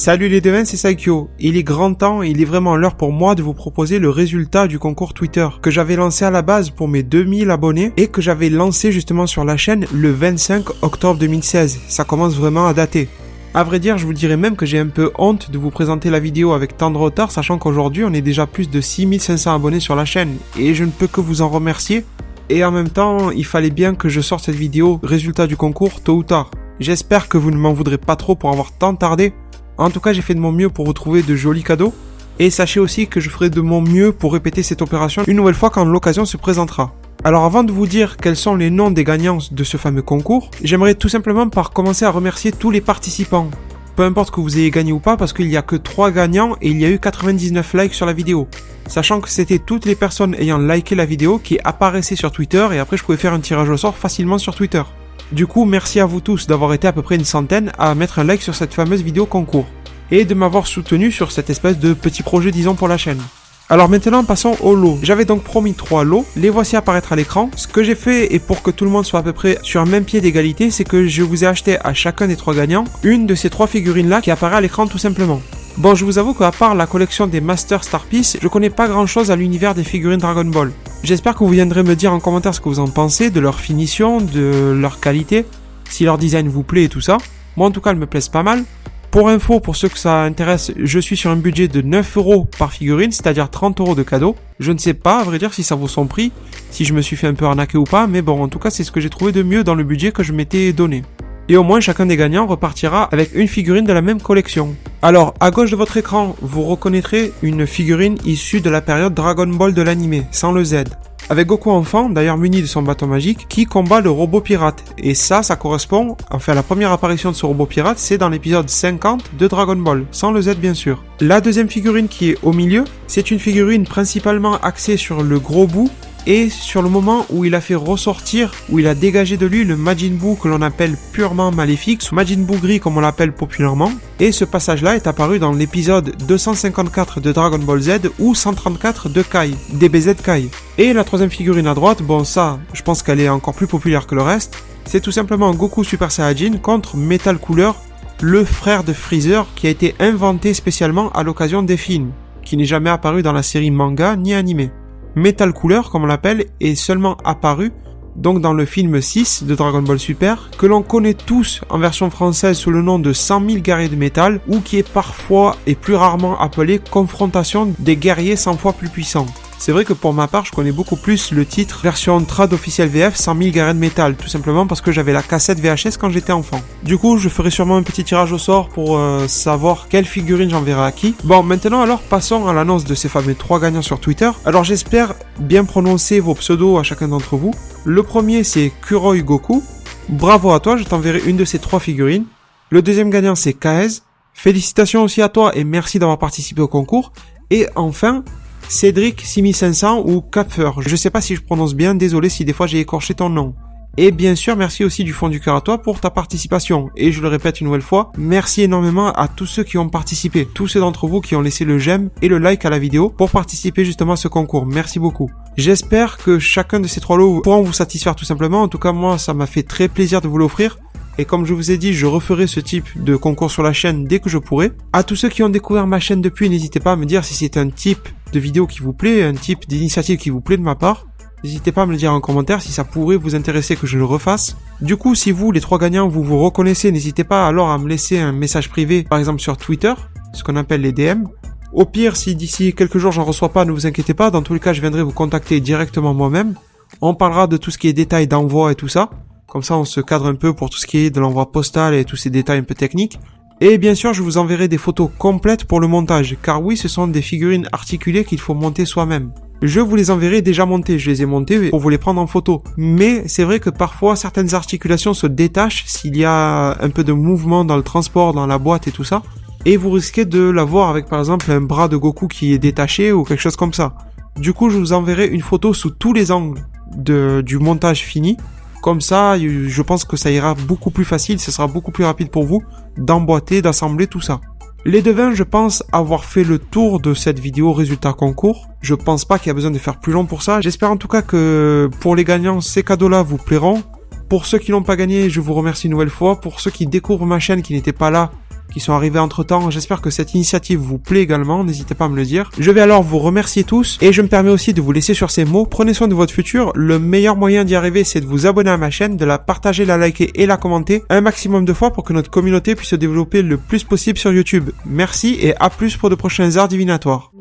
Salut les devins, c'est Saikyo. Il est grand temps et il est vraiment l'heure pour moi de vous proposer le résultat du concours Twitter que j'avais lancé à la base pour mes 2000 abonnés et que j'avais lancé justement sur la chaîne le 25 octobre 2016. Ça commence vraiment à dater. À vrai dire, je vous dirais même que j'ai un peu honte de vous présenter la vidéo avec tant de retard, sachant qu'aujourd'hui on est déjà plus de 6500 abonnés sur la chaîne et je ne peux que vous en remercier. Et en même temps, il fallait bien que je sorte cette vidéo résultat du concours tôt ou tard. J'espère que vous ne m'en voudrez pas trop pour avoir tant tardé. En tout cas, j'ai fait de mon mieux pour vous trouver de jolis cadeaux. Et sachez aussi que je ferai de mon mieux pour répéter cette opération une nouvelle fois quand l'occasion se présentera. Alors avant de vous dire quels sont les noms des gagnants de ce fameux concours, j'aimerais tout simplement par commencer à remercier tous les participants. Peu importe que vous ayez gagné ou pas, parce qu'il n'y a que 3 gagnants et il y a eu 99 likes sur la vidéo. Sachant que c'était toutes les personnes ayant liké la vidéo qui apparaissaient sur Twitter et après je pouvais faire un tirage au sort facilement sur Twitter. Du coup, merci à vous tous d'avoir été à peu près une centaine à mettre un like sur cette fameuse vidéo concours. Et de m'avoir soutenu sur cette espèce de petit projet disons pour la chaîne. Alors maintenant passons aux lots. J'avais donc promis 3 lots, les voici apparaître à l'écran. Ce que j'ai fait, et pour que tout le monde soit à peu près sur un même pied d'égalité, c'est que je vous ai acheté à chacun des 3 gagnants une de ces 3 figurines là qui apparaît à l'écran tout simplement. Bon, je vous avoue qu'à part la collection des Master Star Piece, je connais pas grand chose à l'univers des figurines Dragon Ball. J'espère que vous viendrez me dire en commentaire ce que vous en pensez, de leur finition, de leur qualité, si leur design vous plaît et tout ça. Moi en tout cas, elles me plaisent pas mal. Pour info, pour ceux que ça intéresse, je suis sur un budget de 9€ par figurine, c'est-à-dire 30€ de cadeaux. Je ne sais pas, à vrai dire, si ça vaut son prix, si je me suis fait un peu arnaquer ou pas, mais bon, en tout cas, c'est ce que j'ai trouvé de mieux dans le budget que je m'étais donné. Et au moins, chacun des gagnants repartira avec une figurine de la même collection. Alors, à gauche de votre écran, vous reconnaîtrez une figurine issue de la période Dragon Ball de l'anime, sans le Z. Avec Goku enfant, d'ailleurs muni de son bâton magique, qui combat le robot pirate. Et ça correspond, enfin la première apparition de ce robot pirate, c'est dans l'épisode 50 de Dragon Ball, sans le Z bien sûr. La deuxième figurine qui est au milieu, c'est une figurine principalement axée sur le gros bout, et sur le moment où il a fait ressortir, où il a dégagé de lui le Majin Buu que l'on appelle purement maléfique, ce Majin Buu gris comme on l'appelle populairement, et ce passage-là est apparu dans l'épisode 254 de Dragon Ball Z ou 134 de Kai, DBZ Kai. Et la troisième figurine à droite, bon ça, je pense qu'elle est encore plus populaire que le reste, c'est tout simplement Goku Super Saiyajin contre Metal Cooler, le frère de Freezer qui a été inventé spécialement à l'occasion des films, qui n'est jamais apparu dans la série manga ni animé. Metal Cooler, comme on l'appelle, est seulement apparu donc dans le film 6 de Dragon Ball Super, que l'on connaît tous en version française sous le nom de 100 000 guerriers de métal, ou qui est parfois et plus rarement appelé Confrontation des guerriers 100 fois plus puissants. C'est vrai que pour ma part, je connais beaucoup plus le titre version trad officielle VF 100 000 guerriers de métal, tout simplement parce que j'avais la cassette VHS quand j'étais enfant. Du coup, je ferai sûrement un petit tirage au sort pour savoir quelle figurine j'enverrai à qui. Bon, maintenant alors, passons à l'annonce de ces fameux 3 gagnants sur Twitter. Alors j'espère bien prononcer vos pseudos à chacun d'entre vous. Le premier, c'est Kuroi Goku. Bravo à toi, je t'enverrai une de ces 3 figurines. Le deuxième gagnant, c'est Kaez. Félicitations aussi à toi et merci d'avoir participé au concours. Et enfin, Cédric 6500 ou Kapfer. Je sais pas si je prononce bien, désolé si des fois j'ai écorché ton nom. Et bien sûr, merci aussi du fond du cœur à toi pour ta participation. Et je le répète une nouvelle fois, merci énormément à tous ceux qui ont participé, tous ceux d'entre vous qui ont laissé le j'aime et le like à la vidéo pour participer justement à ce concours. Merci beaucoup. J'espère que chacun de ces 3 lots pourront vous satisfaire tout simplement. En tout cas, moi, ça m'a fait très plaisir de vous l'offrir. Et comme je vous ai dit, je referai ce type de concours sur la chaîne dès que je pourrai. À tous ceux qui ont découvert ma chaîne depuis, n'hésitez pas à me dire si c'est un type de vidéo qui vous plaît, un type d'initiative qui vous plaît de ma part. N'hésitez pas à me le dire en commentaire si ça pourrait vous intéresser que je le refasse. Du coup, si vous, les 3 gagnants, vous vous reconnaissez, n'hésitez pas alors à me laisser un message privé, par exemple sur Twitter, ce qu'on appelle les DM. Au pire, si d'ici quelques jours j'en reçois pas, ne vous inquiétez pas, dans tous les cas, je viendrai vous contacter directement moi-même. On parlera de tout ce qui est détails d'envoi et tout ça. Comme ça, on se cadre un peu pour tout ce qui est de l'envoi postal et tous ces détails un peu techniques. Et bien sûr, je vous enverrai des photos complètes pour le montage, car oui, ce sont des figurines articulées qu'il faut monter soi-même. Je vous les enverrai déjà montées, je les ai montées pour vous les prendre en photo. Mais c'est vrai que parfois, certaines articulations se détachent s'il y a un peu de mouvement dans le transport, dans la boîte et tout ça. Et vous risquez de l'avoir avec par exemple un bras de Goku qui est détaché ou quelque chose comme ça. Du coup, je vous enverrai une photo sous tous les angles du montage fini. Comme ça, je pense que ça ira beaucoup plus facile, ce sera beaucoup plus rapide pour vous d'emboîter, d'assembler tout ça. Les devins, je pense avoir fait le tour de cette vidéo résultat concours. Je pense pas qu'il y a besoin de faire plus long pour ça. J'espère en tout cas que pour les gagnants, ces cadeaux-là vous plairont. Pour ceux qui n'ont pas gagné, je vous remercie une nouvelle fois. Pour ceux qui découvrent ma chaîne, qui n'étaient pas là, qui sont arrivés entre temps. J'espère que cette initiative vous plaît également, n'hésitez pas à me le dire. Je vais alors vous remercier tous et je me permets aussi de vous laisser sur ces mots. Prenez soin de votre futur. Le meilleur moyen d'y arriver, c'est de vous abonner à ma chaîne, de la partager, la liker et la commenter un maximum de fois pour que notre communauté puisse se développer le plus possible sur YouTube. Merci et à plus pour de prochains arts divinatoires.